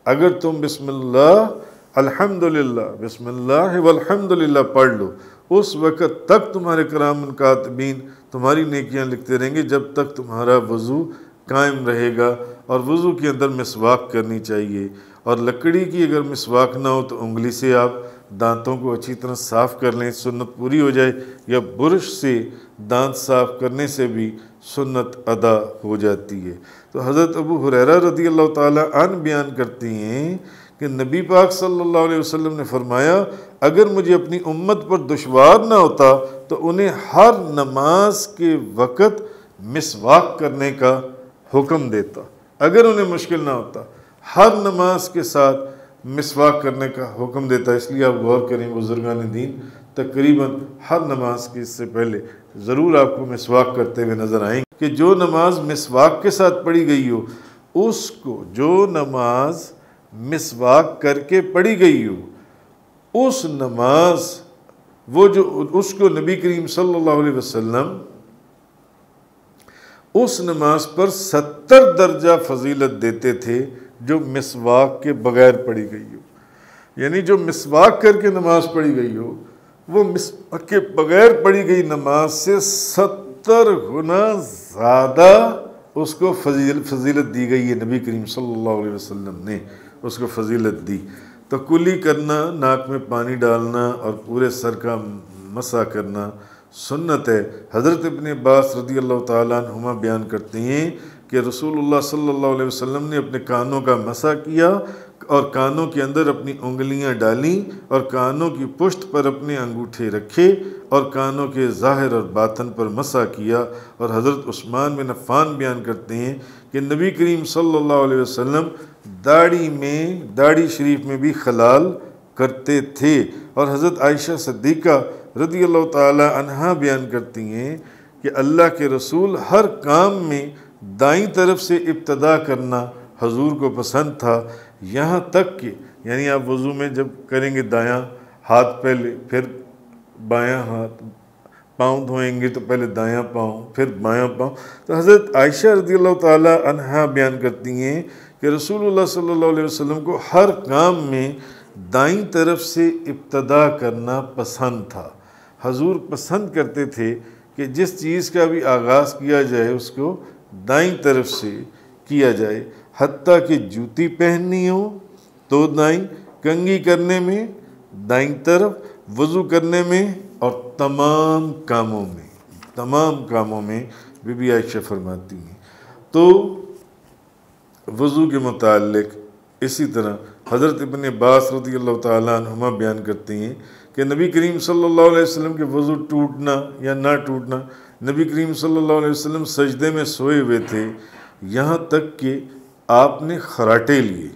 S1: اگر تم بسم اللہ الحمدللہ، بسم اللہ والحمدللہ پڑھ لو، اس وقت تک تمہارے کرامن کاتبین تمہاری نیکیاں لکھتے رہیں گے جب تک تمہارا وضو قائم رہے گا۔ اور وضو کے اندر مسواک کرنی چاہیے، اور لکڑی کی اگر مسواک نہ ہو تو انگلی سے آپ دانتوں کو اچھی طرح صاف کر لیں، سنت پوری ہو جائے، یا برش سے دانت صاف کرنے سے بھی سنت ادا ہو جاتی ہے۔ تو حضرت ابو ہریرہ رضی اللہ تعالی عنہ بیان کرتے ہیں کہ نبی پاک صلی اللہ علیہ وسلم نے فرمایا، اگر مجھے اپنی امت پر دشوار نہ ہوتا تو انہیں ہر نماز کے وقت مسواک کرنے کا حکم دیتا۔ اگر انہیں مشکل نہ ہوتا ہر نماز کے ساتھ مسواک کرنے کا حکم دیتا۔ اس لیے آپ غور کریں، بزرگان دین تقریباً ہر نماز کے اس سے پہلے ضرور آپ کو مسواک کرتے ہوئے نظر آئیں گے کہ جو نماز مسواک کے ساتھ پڑھی گئی ہو اس کو، جو نماز مسواک کر کے پڑھی گئی ہو اس نماز اس کو نبی کریم صلی اللہ علیہ وسلم اس نماز پر 70 درجہ فضیلت دیتے تھے جو مسواک کے بغیر پڑھی گئی ہو۔ یعنی جو مسواک کر کے نماز پڑھی گئی ہو وہ مسواک کے بغیر پڑھی گئی نماز سے 70 گنا زیادہ اس کو فضیلت دی گئی ہے۔ نبی کریم صلی اللہ علیہ وسلم نے اس کو فضیلت دی۔ تو کلی کرنا، ناک میں پانی ڈالنا اور پورے سر کا مسح کرنا سنت ہے۔ حضرت ابن عباس رضی اللہ تعالیٰ عنہما بیان کرتے ہیں کہ رسول اللہ صلی اللہ علیہ وسلم نے اپنے کانوں کا مسح کیا اور کانوں کے اندر اپنی انگلیاں ڈالیں اور کانوں کی پشت پر اپنے انگوٹھے رکھے اور کانوں کے ظاہر اور باطن پر مسح کیا۔ اور حضرت عثمان بن عفان بیان کرتے ہیں کہ نبی کریم صلی اللہ علیہ وسلم داڑھی شریف میں بھی خلال کرتے تھے۔ اور حضرت عائشہ صدیقہ رضی اللہ تعالی عنہا بیان کرتی ہیں کہ اللہ کے رسول ہر کام میں دائیں طرف سے ابتدا کرنا حضور کو پسند تھا، یہاں تک کہ یعنی آپ وضو میں جب کریں گے دایاں ہاتھ پہلے، پھر بایاں ہاتھ، پاؤں دھوئیں گے تو پہلے دایاں پاؤں پھر بایاں پاؤں۔ تو حضرت عائشہ رضی اللہ تعالی عنہا بیان کرتی ہیں کہ رسول اللہ صلی اللہ علیہ وسلم کو ہر کام میں دائیں طرف سے ابتدا کرنا پسند تھا۔ حضور پسند کرتے تھے کہ جس چیز کا بھی آغاز کیا جائے اس کو دائیں طرف سے کیا جائے، حتیٰ کہ جوتی پہننی ہو تو دائیں، کنگھی کرنے میں دائیں طرف، وضو کرنے میں، اور تمام کاموں میں بی بی عائشہ فرماتی ہیں۔ تو وضو کے متعلق اسی طرح حضرت ابن عباس رضی اللہ تعالیٰ عنہما بیان کرتے ہیں کہ نبی کریم صلی اللہ علیہ وسلم کے وضو ٹوٹنا یا نہ ٹوٹنا، نبی کریم صلی اللہ علیہ وسلم سجدے میں سوئے ہوئے تھے، یہاں تک کہ آپ نے خراٹے لیے،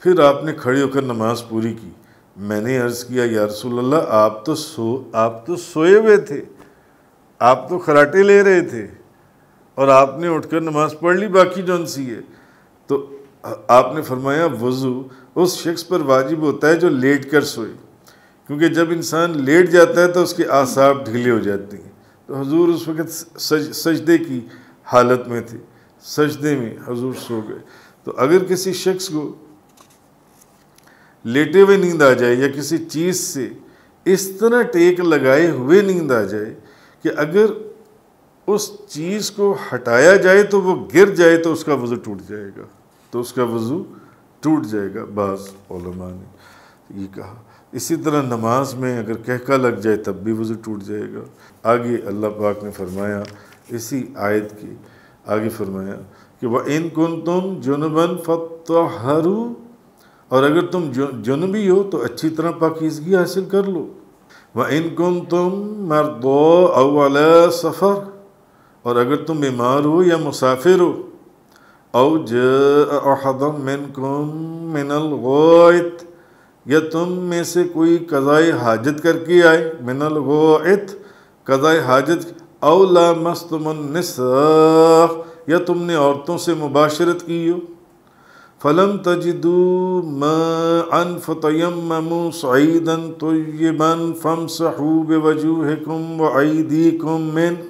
S1: پھر آپ نے کھڑے ہو کر نماز پوری کی۔ میں نے عرض کیا یا رسول اللہ آپ تو سوئے ہوئے تھے، آپ تو خراٹے لے رہے تھے اور آپ نے اٹھ کر نماز پڑھ لی باقی جون سی ہے۔ تو آپ نے فرمایا وضو اس شخص پر واجب ہوتا ہے جو لیٹ کر سوئے، کیونکہ جب انسان لیٹ جاتا ہے تو اس کے اعصاب ڈھیلے ہو جاتے ہیں۔ تو حضور اس وقت سجدے کی حالت میں تھے، سجدے میں حضور سو گئے۔ تو اگر کسی شخص کو لیٹے ہوئے نیند آ جائے یا کسی چیز سے اس طرح ٹیک لگائے ہوئے نیند آ جائے کہ اگر اس چیز کو ہٹایا جائے تو وہ گر جائے تو اس کا وضو ٹوٹ جائے گا، تو اس کا وضو ٹوٹ جائے گا، بعض علماء نے یہ کہا۔ اسی طرح نماز میں اگر کہکا لگ جائے تب بھی وضو ٹوٹ جائے گا۔ آگے اللہ پاک نے فرمایا اسی آیت کے آگے فرمایا کہ وَإِن كُنتُمْ جُنُبًا فَطَّهَّرُوا، اور اگر تم جنبی ہو تو اچھی طرح پاکیزگی حاصل کر لو۔ وَإِن كُنتُمْ مَرْضَىٰ أَوْ عَلَىٰ سَفَرٍ، اور اگر تم بیمار ہو یا مسافر ہو، أَوْ جَاءَ أَحَدٌ مِّنكُم مِّنَ الْغَائِطِ، یا تم میں سے کوئی قضائے حاجت کر کے آئے، من الغائط قضائے حاجت، أَوْ لَامَسْتُمُ النِّسَاءَ، یا تم نے عورتوں سے مباشرت کی ہو، فَلَمْ تَجِدُوا مَاءً فَتَيَمَّمُوا صَعِيدًا طَيِّبًا فَامْسَحُوا بِوُجُوهِكُمْ وَأَيْدِيكُمْ مِنْهُ،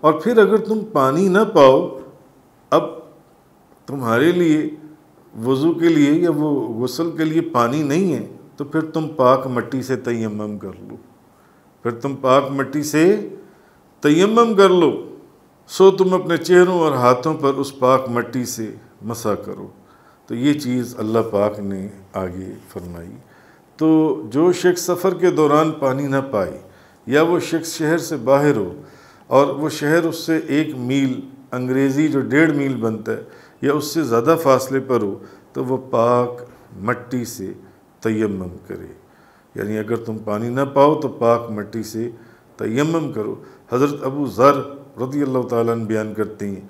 S1: اور پھر اگر تم پانی نہ پاؤ، اب تمہارے لیے وضو کے لیے یا وہ غسل کے لیے پانی نہیں ہے تو پھر تم پاک مٹی سے تیمم کر لو، پھر تم پاک مٹی سے تیمم کر لو، سو تم اپنے چہروں اور ہاتھوں پر اس پاک مٹی سے مسح کرو۔ تو یہ چیز اللہ پاک نے آگے فرمائی۔ تو جو شخص سفر کے دوران پانی نہ پائے یا وہ شخص شہر سے باہر ہو اور وہ شہر اس سے 1 میل انگریزی جو 1.5 میل بنتا ہے یا اس سے زیادہ فاصلے پر ہو تو وہ پاک مٹی سے تیمم کرے، یعنی اگر تم پانی نہ پاؤ تو پاک مٹی سے تیمم کرو۔ حضرت ابو ذر رضی اللہ تعالیٰ عنہ بیان کرتے ہیں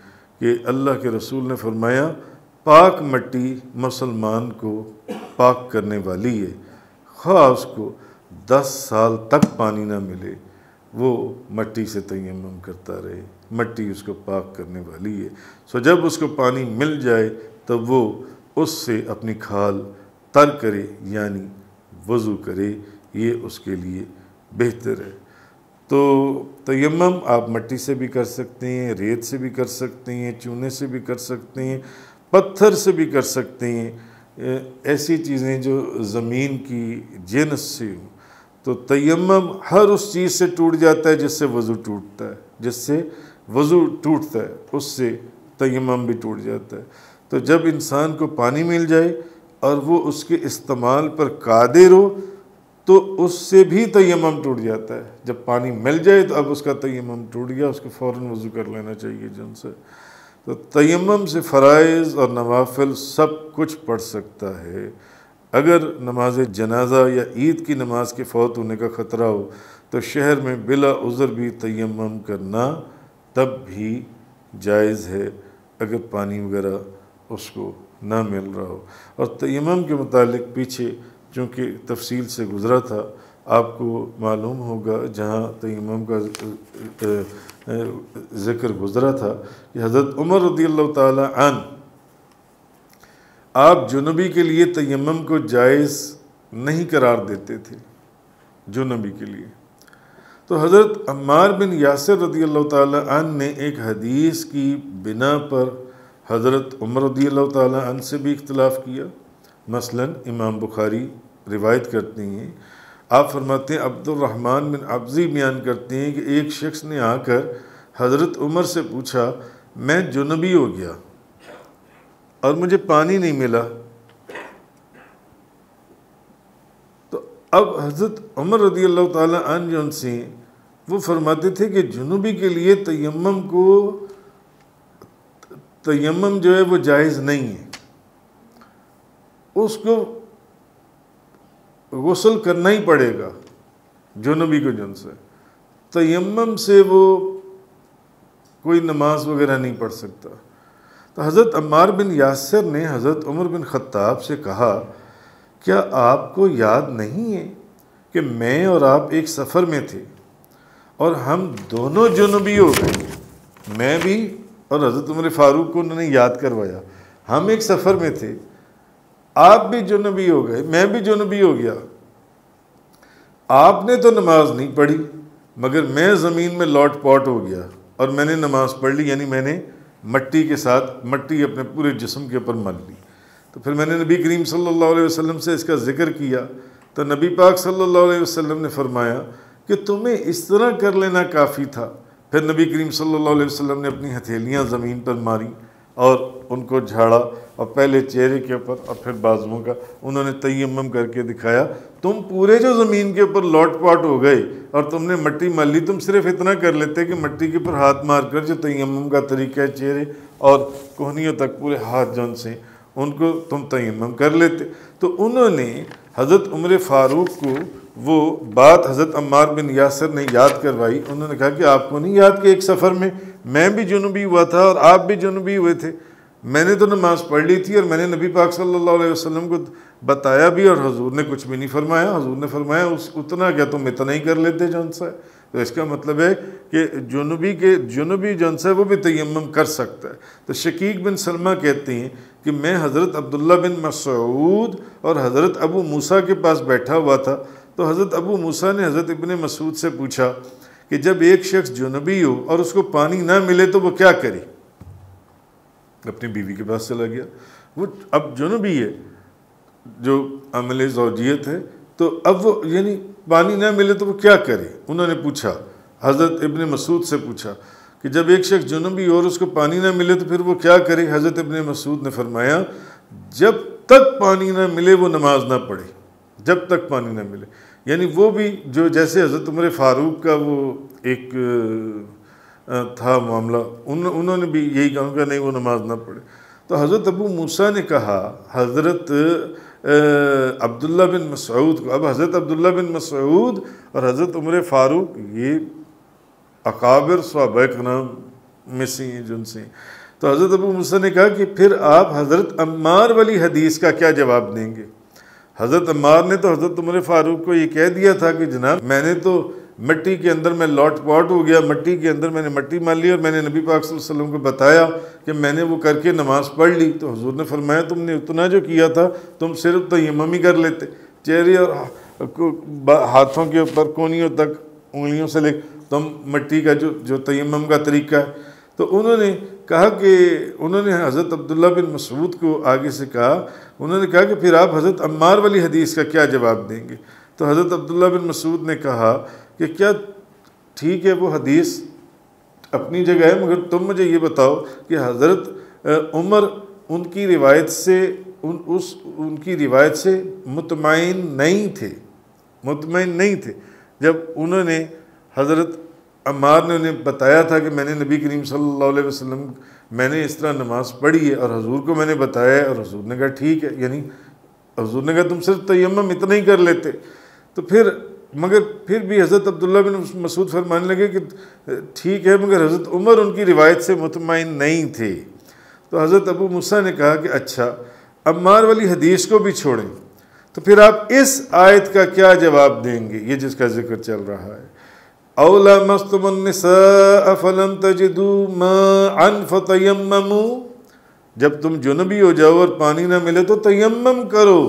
S1: کہ اللہ کے رسول نے فرمایا پاک مٹی مسلمان کو پاک کرنے والی ہے، خواہ اس کو 10 سال تک پانی نہ ملے وہ مٹی سے تیمم کرتا رہے، مٹی اس کو پاک کرنے والی ہے۔ سو جب اس کو پانی مل جائے تب وہ اس سے اپنی کھال تر کرے، یعنی وضو کرے، یہ اس کے لیے بہتر ہے۔ تو تیمم آپ مٹی سے بھی کر سکتے ہیں، ریت سے بھی کر سکتے ہیں، چونے سے بھی کر سکتے ہیں، پتھر سے بھی کر سکتے ہیں، ایسی چیزیں جو زمین کی جنس سے ہوں۔ تو تیمم ہر اس چیز سے ٹوٹ جاتا ہے جس سے وضو ٹوٹتا ہے، جس سے وضو ٹوٹتا ہے اس سے تیمم بھی ٹوٹ جاتا ہے۔ تو جب انسان کو پانی مل جائے اور وہ اس کے استعمال پر قادر ہو تو اس سے بھی تیمم ٹوٹ جاتا ہے۔ جب پانی مل جائے تو اب اس کا تیمم ٹوٹ گیا، اس کو فوراً وضو کر لینا چاہیے جن سے۔ تو تیمم سے فرائض اور نوافل سب کچھ پڑھ سکتا ہے۔ اگر نماز جنازہ یا عید کی نماز کے فوت ہونے کا خطرہ ہو تو شہر میں بلا عذر بھی تیمم کرنا تب بھی جائز ہے اگر پانی وغیرہ اس کو نہ مل رہا ہو۔ اور تیمم کے متعلق پیچھے چونکہ تفصیل سے گزرا تھا، آپ کو معلوم ہوگا جہاں تیمم کا ذکر گزرا تھا کہ حضرت عمر رضی اللہ تعالی عنہ آپ جنبی کے لیے تیمم کو جائز نہیں قرار دیتے تھے، جنبی کے لیے۔ تو حضرت عمار بن یاسر رضی اللہ تعالی عنہ نے ایک حدیث کی بنا پر حضرت عمر رضی اللہ تعالی عنہ سے بھی اختلاف کیا۔ مثلا امام بخاری روایت کرتے ہیں، آپ فرماتے ہیں عبد الرحمن بن عبزی بیان کرتے ہیں کہ ایک شخص نے آ کر حضرت عمر سے پوچھا میں جنبی ہو گیا اور مجھے پانی نہیں ملا۔ تو اب حضرت عمر رضی اللہ تعالی عنہ جو ان سے وہ فرماتے تھے کہ جنوبی کے لیے تیمم جو ہے وہ جائز نہیں ہے، اس کو غسل کرنا ہی پڑے گا جنوبی کو جن سے، تیمم سے وہ کوئی نماز وغیرہ نہیں پڑھ سکتا۔ تو حضرت عمار بن یاسر نے حضرت عمر بن خطاب سے کہا کیا آپ کو یاد نہیں ہے کہ میں اور آپ ایک سفر میں تھے اور ہم دونوں جنوبی ہو گئے، میں بھی اور حضرت عمر فاروق کو انہوں نے یاد کروایا، ہم ایک سفر میں تھے، آپ بھی جنوبی ہو گئے، میں بھی جنوبی ہو گیا، آپ نے تو نماز نہیں پڑھی مگر میں زمین میں لوٹ پوٹ ہو گیا اور میں نے نماز پڑھ لی، یعنی میں نے مٹی کے ساتھ مٹی اپنے پورے جسم کے اوپر مل لی۔ تو پھر میں نے نبی کریم صلی اللہ علیہ وسلم سے اس کا ذکر کیا تو نبی پاک صلی اللہ علیہ وسلم نے فرمایا کہ تمہیں اس طرح کر لینا کافی تھا۔ پھر نبی کریم صلی اللہ علیہ وسلم نے اپنی ہتھیلیاں زمین پر ماری اور ان کو جھاڑا، اور پہلے چہرے کے اوپر اور پھر بازوؤں کا انہوں نے تیمم کر کے دکھایا۔ تم پورے جو زمین کے اوپر لوٹ پاٹ ہو گئے اور تم نے مٹی مل لی، تم صرف اتنا کر لیتے کہ مٹی کے اوپر ہاتھ مار کر جو تیمم کا طریقہ ہے چہرے اور کوہنیوں تک پورے ہاتھ جون سے ان کو تم تیمم کر لیتے۔ تو انہوں نے حضرت عمر فاروق کو وہ بات حضرت عمار بن یاسر نے یاد کروائی۔ انہوں نے کہا کہ آپ کو نہیں یاد کہ ایک سفر میں بھی جنوبی ہوا تھا اور آپ بھی جنوبی ہوئے تھے، میں نے تو نماز پڑھ لی تھی اور میں نے نبی پاک صلی اللہ علیہ وسلم کو بتایا بھی اور حضور نے کچھ بھی نہیں فرمایا، حضور نے فرمایا اتنا کیا تم اتنا ہی کر لیتے جون سا ہے۔ تو اس کا مطلب ہے کہ جنوبی جون سا ہے وہ بھی تیمم کر سکتا ہے۔ تو شقیق بن سلمہ کہتے ہیں کہ میں حضرت عبداللہ بن مسعود اور حضرت ابو موسیٰ کے پاس بیٹھا ہوا تھا، تو حضرت ابو موسیٰ نے حضرت ابن مسعود سے پوچھا کہ جب ایک شخص جنوبی ہو اور اس کو پانی نہ ملے تو وہ کیا کرے؟ اپنی بیوی کے پاس چلا گیا، وہ اب جنوبی ہے، جو عمل زوجیت ہے، تو اب وہ یعنی پانی نہ ملے تو وہ کیا کرے؟ انہوں نے پوچھا، حضرت ابن مسعود سے پوچھا کہ جب ایک شخص جنوبی ہو اور اس کو پانی نہ ملے تو پھر وہ کیا کرے؟ حضرت ابن مسعود نے فرمایا جب تک پانی نہ ملے وہ نماز نہ پڑھے، جب تک پانی نہ ملے۔ یعنی وہ بھی جو جیسے حضرت عمر فاروق کا وہ ایک تھا معاملہ، انہوں نے بھی یہی کہا کہ نہیں وہ نماز نہ پڑھے۔ تو حضرت ابو موسیٰ نے کہا حضرت عبداللہ بن مسعود کو، اب حضرت عبداللہ بن مسعود اور حضرت عمر فاروق یہ اکابر صحابہ کرام میں سے ہیں جن سے، تو حضرت ابو موسیٰ نے کہا کہ پھر آپ حضرت عمار والی حدیث کا کیا جواب دیں گے؟ حضرت عمار نے تو حضرت عمر فاروق کو یہ کہہ دیا تھا کہ جناب میں نے تو مٹی کے اندر میں لوٹ پوٹ ہو گیا، مٹی کے اندر میں نے مٹی مال لی اور میں نے نبی پاک صلی اللہ علیہ وسلم کو بتایا کہ میں نے وہ کر کے نماز پڑھ لی۔ تو حضور نے فرمایا تم نے اتنا جو کیا تھا تم صرف تیمم ہی کر لیتے، چہرے اور ہاتھوں کے اوپر کونیوں تک انگلیوں سے لے تم مٹی کا جو تیمم کا طریقہ ہے۔ تو انہوں نے کہا کہ انہوں نے حضرت عبداللہ بن مسعود کو آگے سے کہا، انہوں نے کہا کہ پھر آپ حضرت عمار والی حدیث کا کیا جواب دیں گے؟ تو حضرت عبداللہ بن مسعود نے کہا کہ کیا ٹھیک ہے وہ حدیث اپنی جگہ ہے، مگر تم مجھے یہ بتاؤ کہ حضرت عمر ان کی روایت سے مطمئن نہیں تھے جب انہوں نے حضرت عمار نے انہیں بتایا تھا کہ میں نے نبی کریم صلی اللہ علیہ وسلم میں نے اس طرح نماز پڑھی ہے اور حضور کو میں نے بتایا ہے، اور حضور نے کہا ٹھیک ہے، یعنی حضور نے کہا تم صرف تیمم اتنا ہی کر لیتے۔ تو مگر پھر بھی حضرت عبداللہ بن مسعود فرمانے لگے کہ ٹھیک ہے مگر حضرت عمر ان کی روایت سے مطمئن نہیں تھے۔ تو حضرت ابو موسیٰ نے کہا کہ اچھا عمار والی حدیث کو بھی چھوڑیں، تو پھر آپ اس آیت کا کیا جواب دیں گے؟ یہ جس کا ذکر چل رہا ہے، أَوْ لَامَسْتُمُ النِّسَاءَ فَلَمْ تَجِدُوا مَاءً فَتَيَمَّمُوا، جب تم جنبی ہو جاؤ اور پانی نہ ملے تو تیمم کرو۔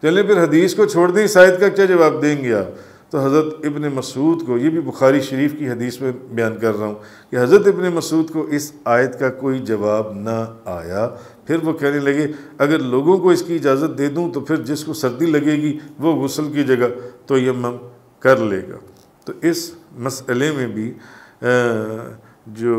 S1: چلیں پھر حدیث کو چھوڑ دیں، اس آیت کا کیا جواب دیں گے آپ؟ تو حضرت ابن مسعود کو، یہ بھی بخاری شریف کی حدیث میں بیان کر رہا ہوں کہ حضرت ابن مسعود کو اس آیت کا کوئی جواب نہ آیا۔ پھر وہ کہنے لگے اگر لوگوں کو اس کی اجازت دے دوں تو پھر جس کو سردی لگے گی وہ غسل کی جگہ تیمم کر لے گا۔ تو اس مسئلے میں بھی جو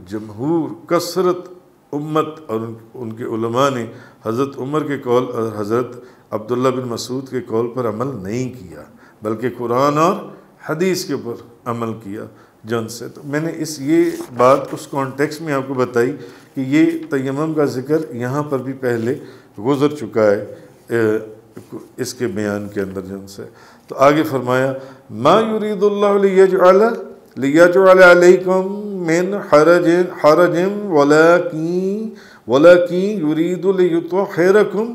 S1: جمہور کثرت امت اور ان کے علماء نے حضرت عمر کے قول اور حضرت عبداللہ بن مسعود کے قول پر عمل نہیں کیا، بلکہ قرآن اور حدیث کے اوپر عمل کیا۔ جن سے. تو میں نے یہ بات اس کانٹیکس میں آپ کو بتائی کہ یہ تیمم کا ذکر یہاں پر بھی پہلے گزر چکا ہے اس کے بیان کے اندر جن سے. تو آگے فرمایا ما یرید اللہ لیجعل علیکم من حرج ولکن یرید لیطہرکم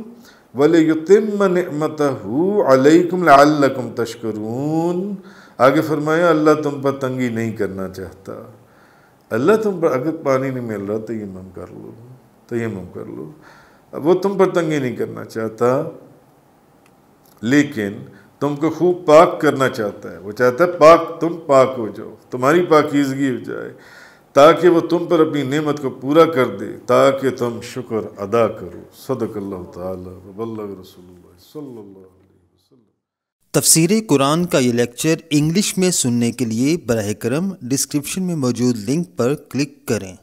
S1: وَلِيُتِمَّ نِعْمَتَهُ عَلَيْكُمْ لَعَلَّكُمْ تَشْكُرُونَ. آگے فرمایا اللہ تم پر تنگی نہیں کرنا چاہتا. اللہ تم پر اگر پانی نہیں مل رہا تیمم کر لو. وہ تم پر تنگی نہیں کرنا چاہتا لیکن تم کو خوب پاک کرنا چاہتا ہے. وہ چاہتا ہے تم پاک ہو جاؤ, تمہاری پاکیزگی ہو جائے تاکہ وہ تم پر اپنی نعمت کو پورا کر دے تاکہ تم شکر ادا کرو. صدق اللہ تعالی و بلغ رسول اللہ صلی اللہ علیہ وسلم.
S2: تفسیر قرآن کا یہ لیکچر انگلش میں سننے کے لیے براہ کرم ڈسکرپشن میں موجود لنک پر کلک کریں.